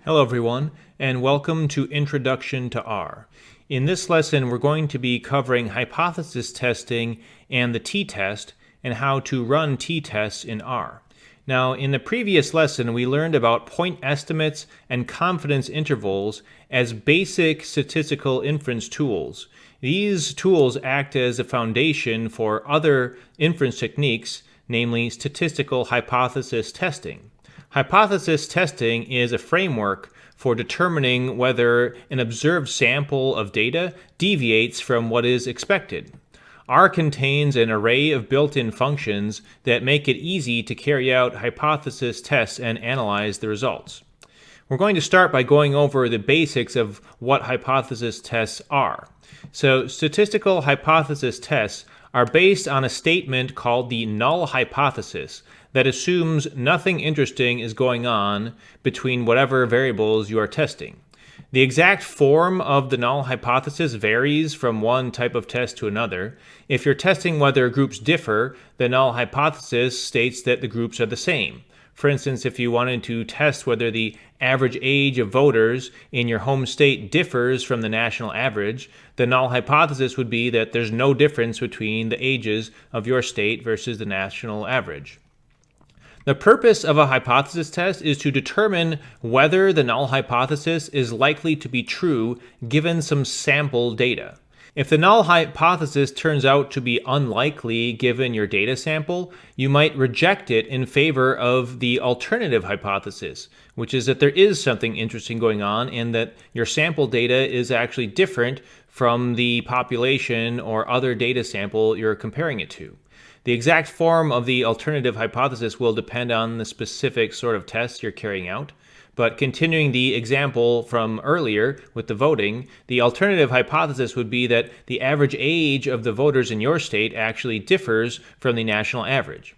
Hello everyone, and welcome to Introduction to R. In this lesson, we're going to be covering hypothesis testing and the t-test, and how to run t-tests in R. Now, in the previous lesson, we learned about point estimates and confidence intervals as basic statistical inference tools. These tools act as a foundation for other inference techniques, namely statistical hypothesis testing. Hypothesis testing is a framework for determining whether an observed sample of data deviates from what is expected. R contains an array of built-in functions that make it easy to carry out hypothesis tests and analyze the results. We're going to start by going over the basics of what hypothesis tests are. So, statistical hypothesis tests are based on a statement called the null hypothesis that assumes nothing interesting is going on between whatever variables you are testing. The exact form of the null hypothesis varies from one type of test to another. If you're testing whether groups differ, the null hypothesis states that the groups are the same. For instance, if you wanted to test whether the average age of voters in your home state differs from the national average, the null hypothesis would be that there's no difference between the ages of your state versus the national average. The purpose of a hypothesis test is to determine whether the null hypothesis is likely to be true given some sample data. If the null hypothesis turns out to be unlikely given your data sample, you might reject it in favor of the alternative hypothesis, which is that there is something interesting going on and that your sample data is actually different from the population or other data sample you're comparing it to. The exact form of the alternative hypothesis will depend on the specific sort of test you're carrying out. But continuing the example from earlier with the voting, the alternative hypothesis would be that the average age of the voters in your state actually differs from the national average.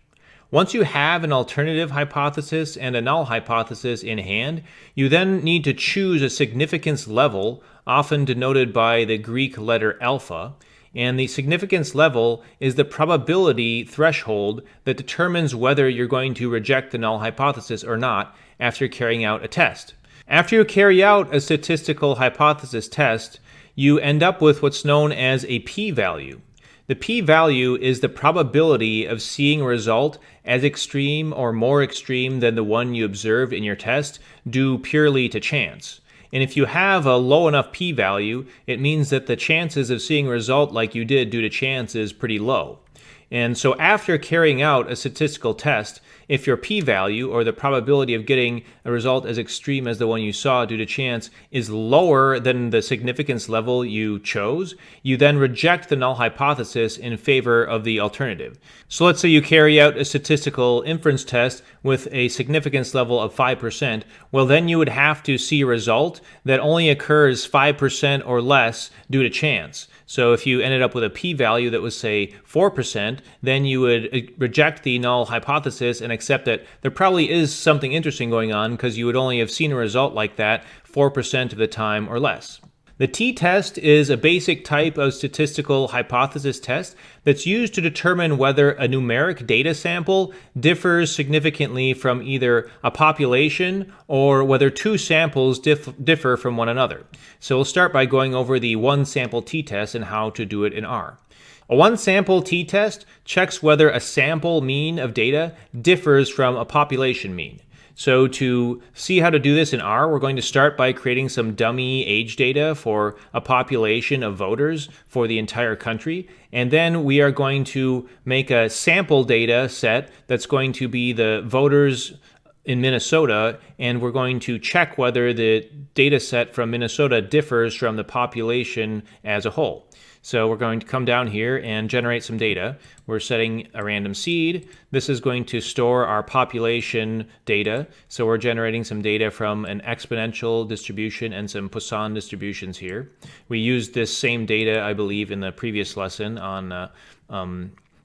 Once you have an alternative hypothesis and a null hypothesis in hand, you then need to choose a significance level, often denoted by the Greek letter alpha. And the significance level is the probability threshold that determines whether you're going to reject the null hypothesis or not after carrying out a test. After you carry out a statistical hypothesis test, you end up with what's known as a p-value. The p-value is the probability of seeing a result as extreme or more extreme than the one you observed in your test due purely to chance. And if you have a low enough p-value, it means that the chances of seeing a result like you did due to chance is pretty low. And so after carrying out a statistical test, if your p-value, or the probability of getting a result as extreme as the one you saw due to chance, is lower than the significance level you chose, you then reject the null hypothesis in favor of the alternative. So let's say you carry out a statistical inference test with a significance level of 5%, well then you would have to see a result that only occurs 5% or less due to chance. So if you ended up with a p-value that was, say, 4%, then you would reject the null hypothesis and accept that there probably is something interesting going on because you would only have seen a result like that 4% of the time or less. The t-test is a basic type of statistical hypothesis test that's used to determine whether a numeric data sample differs significantly from either a population or whether two samples differ from one another. So we'll start by going over the one-sample t-test and how to do it in R. A one-sample t-test checks whether a sample mean of data differs from a population mean. So to see how to do this in R, we're going to start by creating some dummy age data for a population of voters for the entire country. And then we are going to make a sample data set that's going to be the voters in Minnesota, and we're going to check whether the data set from Minnesota differs from the population as a whole. So we're going to come down here and generate some data. We're setting a random seed. This is going to store our population data. So we're generating some data from an exponential distribution and some Poisson distributions here. We used this same data, I believe, in the previous lesson on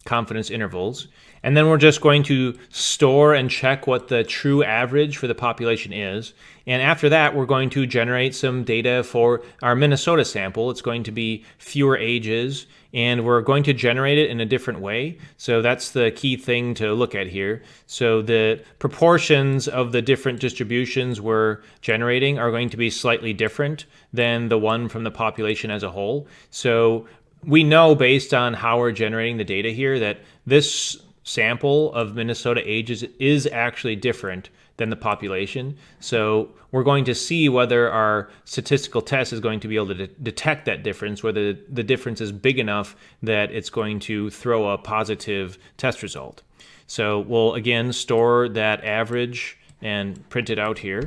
confidence intervals. And then we're just going to store and check what the true average for the population is. And after that, we're going to generate some data for our Minnesota sample. It's going to be fewer ages, and we're going to generate it in a different way. So that's the key thing to look at here. So the proportions of the different distributions we're generating are going to be slightly different than the one from the population as a whole. So we know based on how we're generating the data here that this sample of Minnesota ages is actually different than the population. So we're going to see whether our statistical test is going to be able to detect that difference, whether the difference is big enough that it's going to throw a positive test result. So we'll again store that average and print it out here.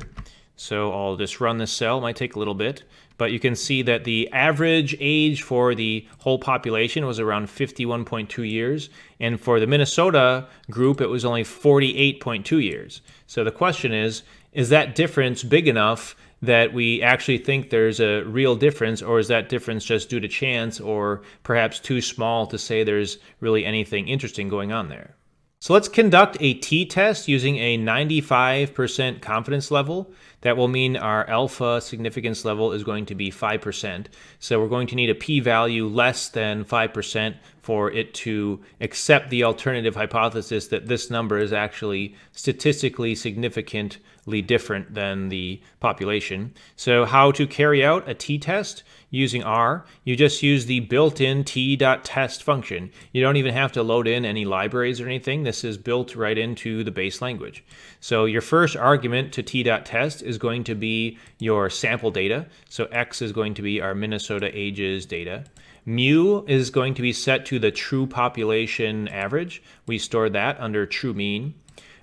So I'll just run this cell. It might take a little bit, but you can see that the average age for the whole population was around 51.2 years. And for the Minnesota group, it was only 48.2 years. So the question is that difference big enough that we actually think there's a real difference, or is that difference just due to chance, or perhaps too small to say there's really anything interesting going on there? So let's conduct a t-test using a 95% confidence level. That will mean our alpha significance level is going to be 5%. So we're going to need a p-value less than 5% for it to accept the alternative hypothesis that this number is actually statistically significantly different than the population. So how to carry out a t-test using R? You just use the built-in t.test function. You don't even have to load in any libraries or anything. This is built right into the base language. So your first argument to t.test is going to be your sample data. So X is going to be our Minnesota ages data. Mu is going to be set to the true population average. We store that under true mean.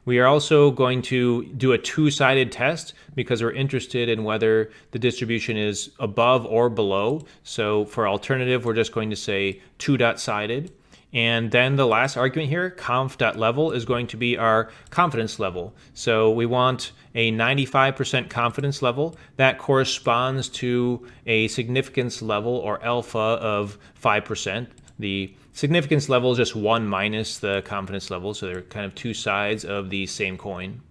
We are also going to do a two-sided test because we're interested in whether the distribution is above or below. So for alternative, we're just going to say two-dot-sided. And then the last argument here, conf.level, is going to be our confidence level. So we want a 95% confidence level. That corresponds to a significance level, or alpha, of 5%. The significance level is just 1 minus the confidence level, so they're kind of two sides of the same coin.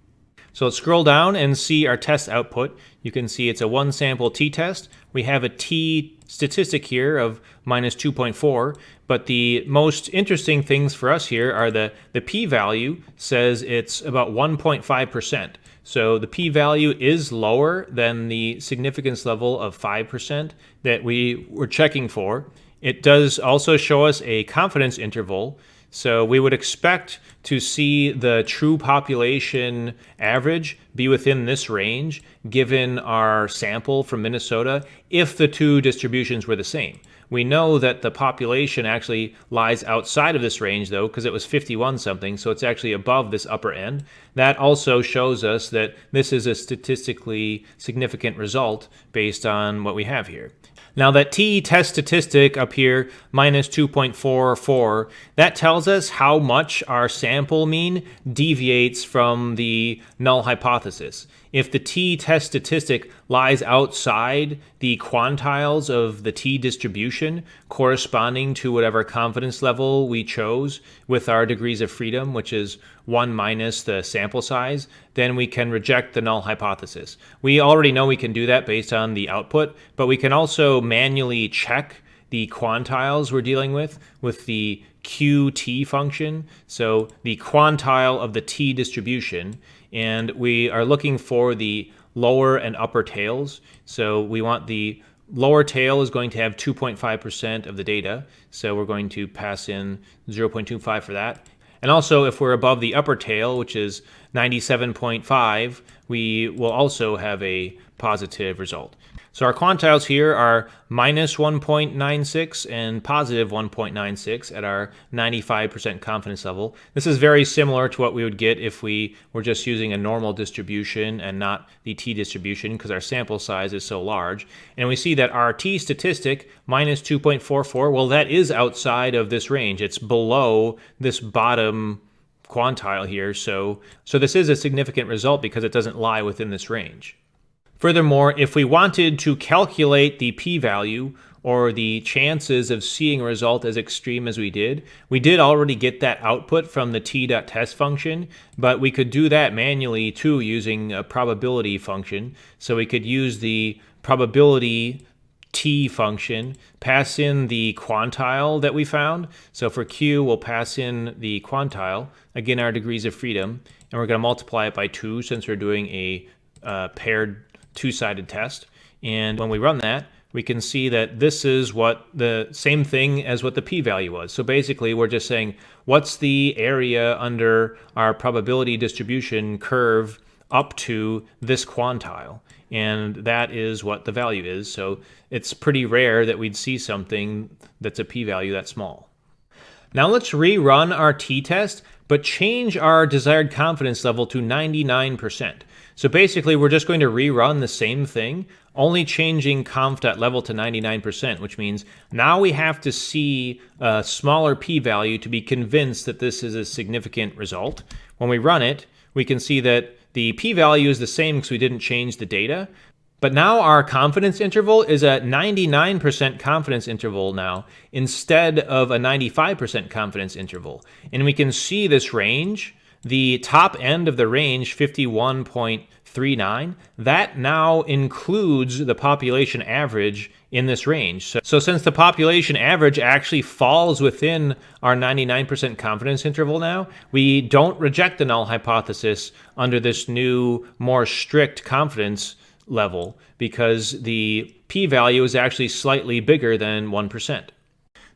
So let's scroll down and see our test output. You can see it's a one-sample t-test. We have a t statistic here of minus 2.4, but the most interesting things for us here are the p-value says it's about 1.5%. So the p-value is lower than the significance level of 5% that we were checking for. It does also show us a confidence interval. So we would expect to see the true population average be within this range, given our sample from Minnesota, if the two distributions were the same. We know that the population actually lies outside of this range, though, because it was 51 something, so it's actually above this upper end. That also shows us that this is a statistically significant result based on what we have here. Now that t-test statistic up here, minus 2.44, that tells us how much our sample mean deviates from the null hypothesis. If the t-test statistic lies outside the quantiles of the t-distribution corresponding to whatever confidence level we chose with our degrees of freedom, which is 1 minus the sample size, then we can reject the null hypothesis. We already know we can do that based on the output, but we can also manually check the quantiles we're dealing with the qt function, so the quantile of the t distribution, and we are looking for the lower and upper tails. So we want the lower tail is going to have 2.5% of the data, so we're going to pass in 0.25 for that. And also, if we're above the upper tail, which is 97.5, we will also have a positive result. So our quantiles here are minus 1.96 and positive 1.96 at our 95% confidence level. This is very similar to what we would get if we were just using a normal distribution and not the t-distribution, because our sample size is so large. And we see that our t-statistic, minus 2.44, well, that is outside of this range. It's below this bottom quantile here. So this is a significant result because it doesn't lie within this range. Furthermore, if we wanted to calculate the p-value, or the chances of seeing a result as extreme as we did. We did already get that output from the t.test function, but we could do that manually too using a probability function. So we could use the probability t function, pass in the quantile that we found. So for q, we'll pass in the quantile, again our degrees of freedom, and we're going to multiply it by 2 since we're doing a paired two-sided test. And when we run that, we can see that this is what the same thing as what the p-value was. So basically we're just saying what's the area under our probability distribution curve up to this quantile, and that is what the value is. So it's pretty rare that we'd see something that's a p-value that small. Now let's rerun our t-test, but change our desired confidence level to 99%. So basically we're just going to rerun the same thing, only changing conf.level to 99%, which means now we have to see a smaller p-value to be convinced that this is a significant result. When we run it, we can see that the p-value is the same because we didn't change the data, but now our confidence interval is a 99% confidence interval now instead of a 95% confidence interval. And we can see this range, the top end of the range, 51.39, that now includes the population average in this range. So since the population average actually falls within our 99% confidence interval now, we don't reject the null hypothesis under this new, more strict confidence level because the p-value is actually slightly bigger than 1%.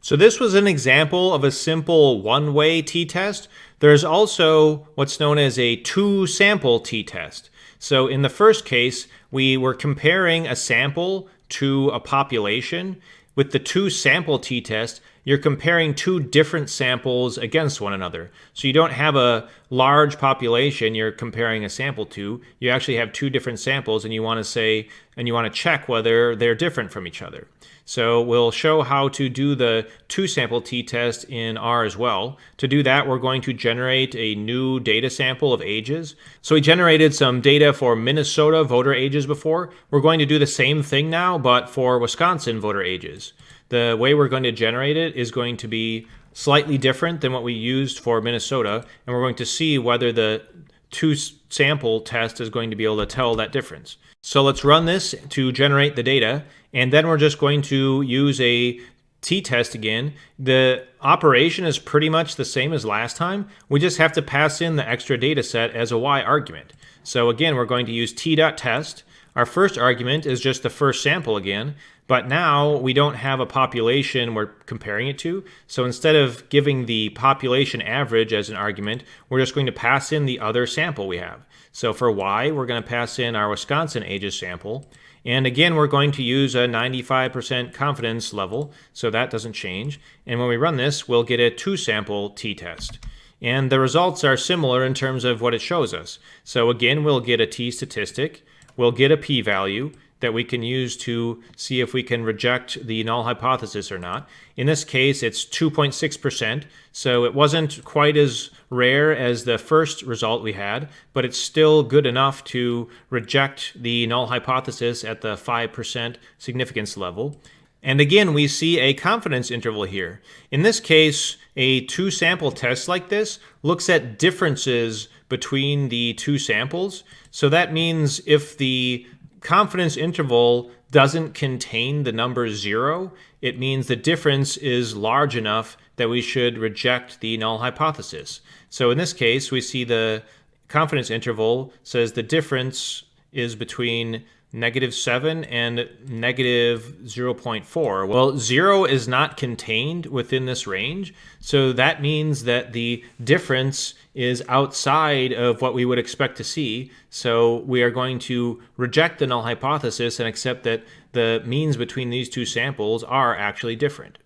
So this was an example of a simple one-way t-test. There's also what's known as a two-sample t-test. So in the first case, we were comparing a sample to a population. With the two-sample t-test, you're comparing two different samples against one another. So you don't have a large population you're comparing a sample to. You actually have two different samples, and you want to check whether they're different from each other. So we'll show how to do the two-sample t-test in R as well. To do that, we're going to generate a new data sample of ages. So we generated some data for Minnesota voter ages before. We're going to do the same thing now, but for Wisconsin voter ages. The way we're going to generate it is going to be slightly different than what we used for Minnesota, and we're going to see whether the two-sample test is going to be able to tell that difference. So let's run this to generate the data, and then we're just going to use a t-test again. The operation is pretty much the same as last time. We just have to pass in the extra data set as a y argument. So again, we're going to use t.test. Our first argument is just the first sample again, but now we don't have a population we're comparing it to. So instead of giving the population average as an argument, we're just going to pass in the other sample we have. So for y, we're going to pass in our Wisconsin ages sample. And again, we're going to use a 95% confidence level, so that doesn't change. And when we run this, we'll get a two-sample t-test. And the results are similar in terms of what it shows us. So again, we'll get a t-statistic. We'll get a p-value that we can use to see if we can reject the null hypothesis or not. In this case, it's 2.6%, so it wasn't quite as rare as the first result we had, but it's still good enough to reject the null hypothesis at the 5% significance level. And again, we see a confidence interval here. In this case, a two-sample test like this looks at differences between the two samples. So that means if the confidence interval doesn't contain the number 0, it means the difference is large enough that we should reject the null hypothesis. So in this case, we see the confidence interval says the difference is between -7 and -0.4. Well, 0 is not contained within this range, so that means that the difference is outside of what we would expect to see. So we are going to reject the null hypothesis and accept that the means between these two samples are actually different.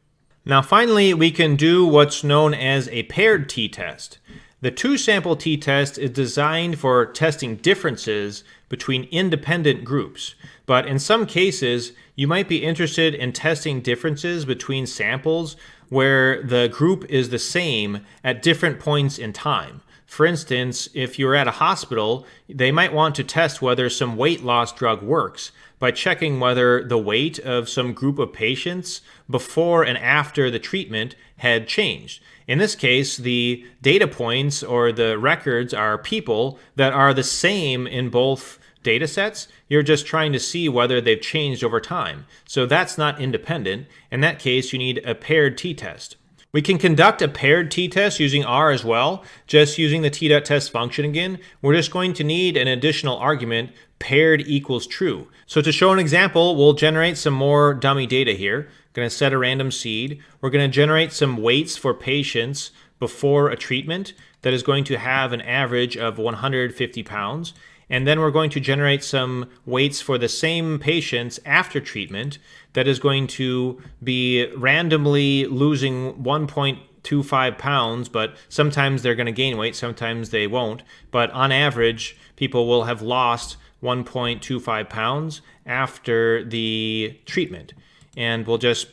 Now finally, we can do what's known as a paired t-test. The two-sample t-test is designed for testing differences between independent groups, but in some cases, you might be interested in testing differences between samples where the group is the same at different points in time. For instance, if you're at a hospital, they might want to test whether some weight loss drug works by checking whether the weight of some group of patients before and after the treatment had changed. In this case, the data points or the records are people that are the same in both data sets. You're just trying to see whether they've changed over time. So that's not independent. In that case, you need a paired t-test. We can conduct a paired t-test using R as well, just using the t.test function again. We're just going to need an additional argument, paired equals true. So to show an example, we'll generate some more dummy data here. Going to set a random seed. We're going to generate some weights for patients before a treatment that is going to have an average of 150 pounds. And then we're going to generate some weights for the same patients after treatment that is going to be randomly losing 1.25 pounds, but sometimes they're going to gain weight, sometimes they won't. But on average, people will have lost 1.25 pounds after the treatment. And we'll just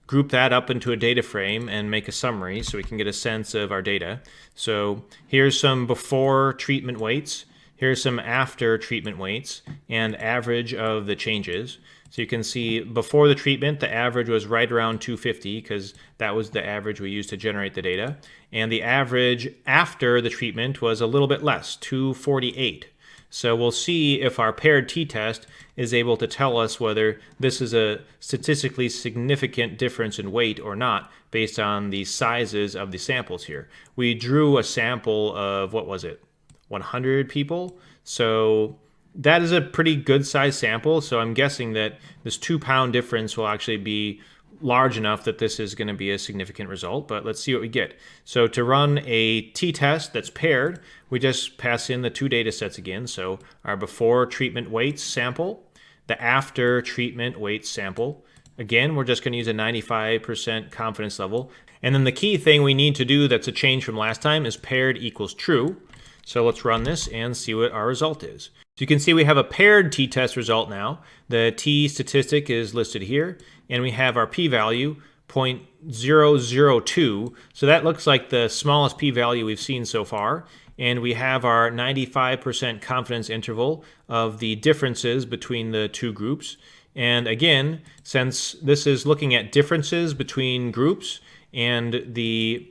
group that up into a data frame and make a summary so we can get a sense of our data. So here's some before treatment weights. Here's some after treatment weights and average of the changes. So you can see before the treatment, the average was right around 250 because that was the average we used to generate the data. And the average after the treatment was a little bit less, 248. So we'll see if our paired t-test is able to tell us whether this is a statistically significant difference in weight or not based on the sizes of the samples here. We drew a sample of, what was it, 100 people? So that is a pretty good size sample. So I'm guessing that this 2-pound difference will actually be large enough that this is going to be a significant result, but let's see what we get. So to run a t-test that's paired, we just pass in the two data sets again. So our before treatment weights sample, the after treatment weights sample. Again, we're just going to use a 95% confidence level. And then the key thing we need to do that's a change from last time is paired equals true. So let's run this and see what our result is. So you can see we have a paired t-test result now. The t statistic is listed here, and we have our p-value 0.002. So that looks like the smallest p-value we've seen so far. And we have our 95% confidence interval of the differences between the two groups. And again, since this is looking at differences between groups and the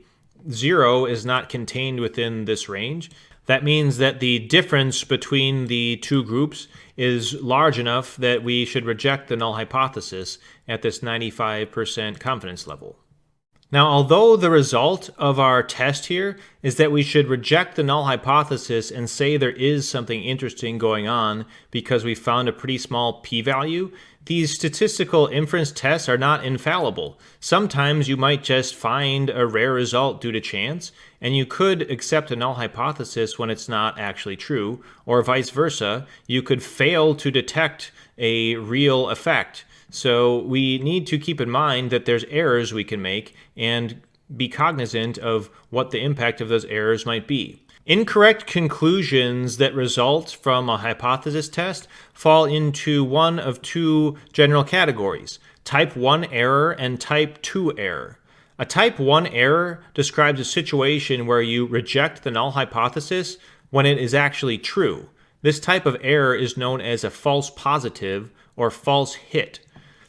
0 is not contained within this range, that means that the difference between the two groups is large enough that we should reject the null hypothesis at this 95% confidence level. Now, although the result of our test here is that we should reject the null hypothesis and say there is something interesting going on because we found a pretty small p-value, these statistical inference tests are not infallible. Sometimes you might just find a rare result due to chance, and you could accept a null hypothesis when it's not actually true, or vice versa. You could fail to detect a real effect. So we need to keep in mind that there's errors we can make and be cognizant of what the impact of those errors might be. Incorrect conclusions that result from a hypothesis test fall into one of two general categories, type 1 error and type 2 error. A type 1 error describes a situation where you reject the null hypothesis when it is actually true. This type of error is known as a false positive or false hit.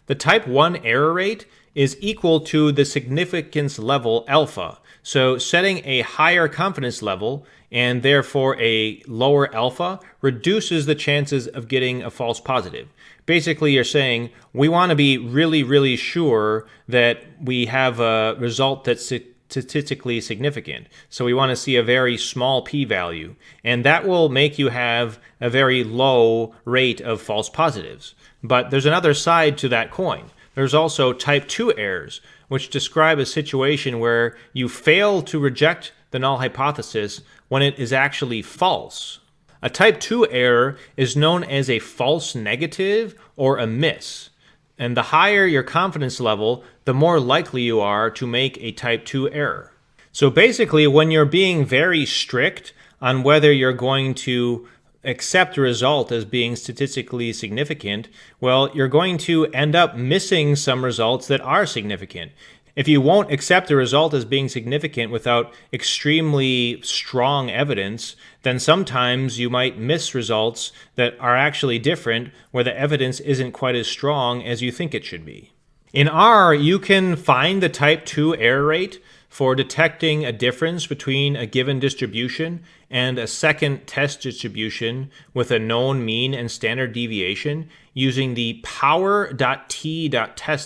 The type 1 error rate is equal to the significance level alpha. So setting a higher confidence level and therefore a lower alpha reduces the chances of getting a false positive. Basically, you're saying we want to be really, really sure that we have a result that's statistically significant. So we want to see a very small p-value, and that will make you have a very low rate of false positives. But there's another side to that coin. There's also type 2 errors, which describe a situation where you fail to reject the null hypothesis when it is actually false. A type 2 error is known as a false negative or a miss. And the higher your confidence level, the more likely you are to make a type 2 error. So basically, when you're being very strict on whether you're going to accept a result as being statistically significant, well, you're going to end up missing some results that are significant. If you won't accept the result as being significant without extremely strong evidence, then sometimes you might miss results that are actually different where the evidence isn't quite as strong as you think it should be. In R, you can find the type 2 error rate for detecting a difference between a given distribution and a second test distribution with a known mean and standard deviation using the power.t.test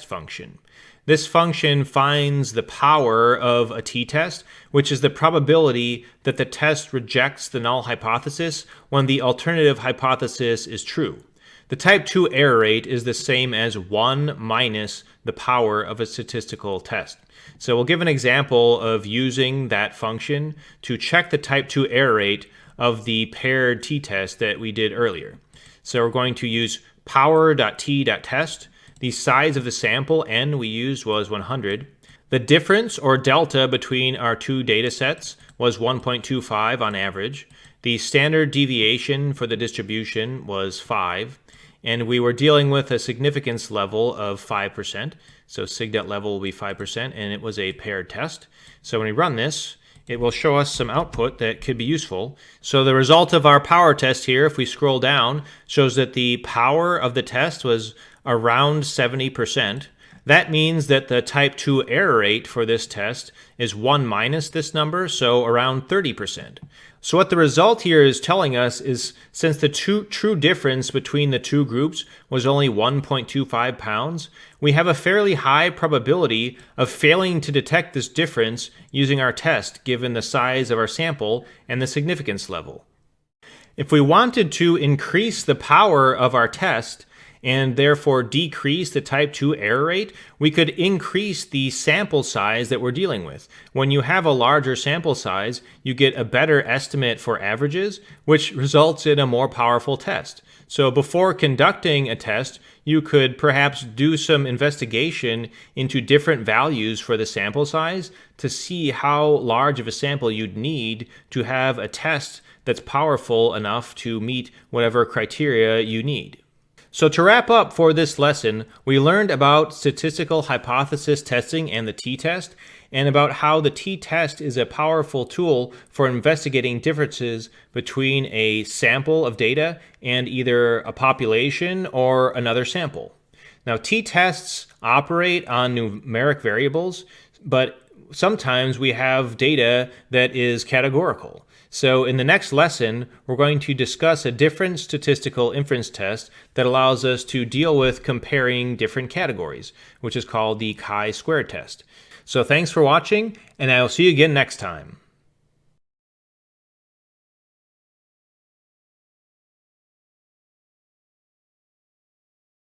function. This function finds the power of a t-test, which is the probability that the test rejects the null hypothesis when the alternative hypothesis is true. The type 2 error rate is the same as 1 minus the power of a statistical test. So we'll give an example of using that function to check the type 2 error rate of the paired t-test that we did earlier. So we're going to use power.t.test. The size of the sample n we used was 100. The difference or delta between our two data sets was 1.25 on average. The standard deviation for the distribution was 5. And we were dealing with a significance level of 5%. So signet level will be 5%, and it was a paired test. So when we run this, it will show us some output that could be useful. So the result of our power test here, if we scroll down, shows that the power of the test was around 70%. That means that the type 2 error rate for this test is 1 minus this number, so around 30%. So what the result here is telling us is since the true difference between the two groups was only 1.25 pounds, we have a fairly high probability of failing to detect this difference using our test given the size of our sample and the significance level. If we wanted to increase the power of our test, and therefore decrease the type 2 error rate, we could increase the sample size that we're dealing with. When you have a larger sample size, you get a better estimate for averages, which results in a more powerful test. So before conducting a test, you could perhaps do some investigation into different values for the sample size to see how large of a sample you'd need to have a test that's powerful enough to meet whatever criteria you need. So to wrap up for this lesson, we learned about statistical hypothesis testing and the t-test, and about how the t-test is a powerful tool for investigating differences between a sample of data and either a population or another sample. Now, t-tests operate on numeric variables, but sometimes we have data that is categorical. So in the next lesson, we're going to discuss a different statistical inference test that allows us to deal with comparing different categories, which is called the chi-square test. So thanks for watching, and I will see you again next time.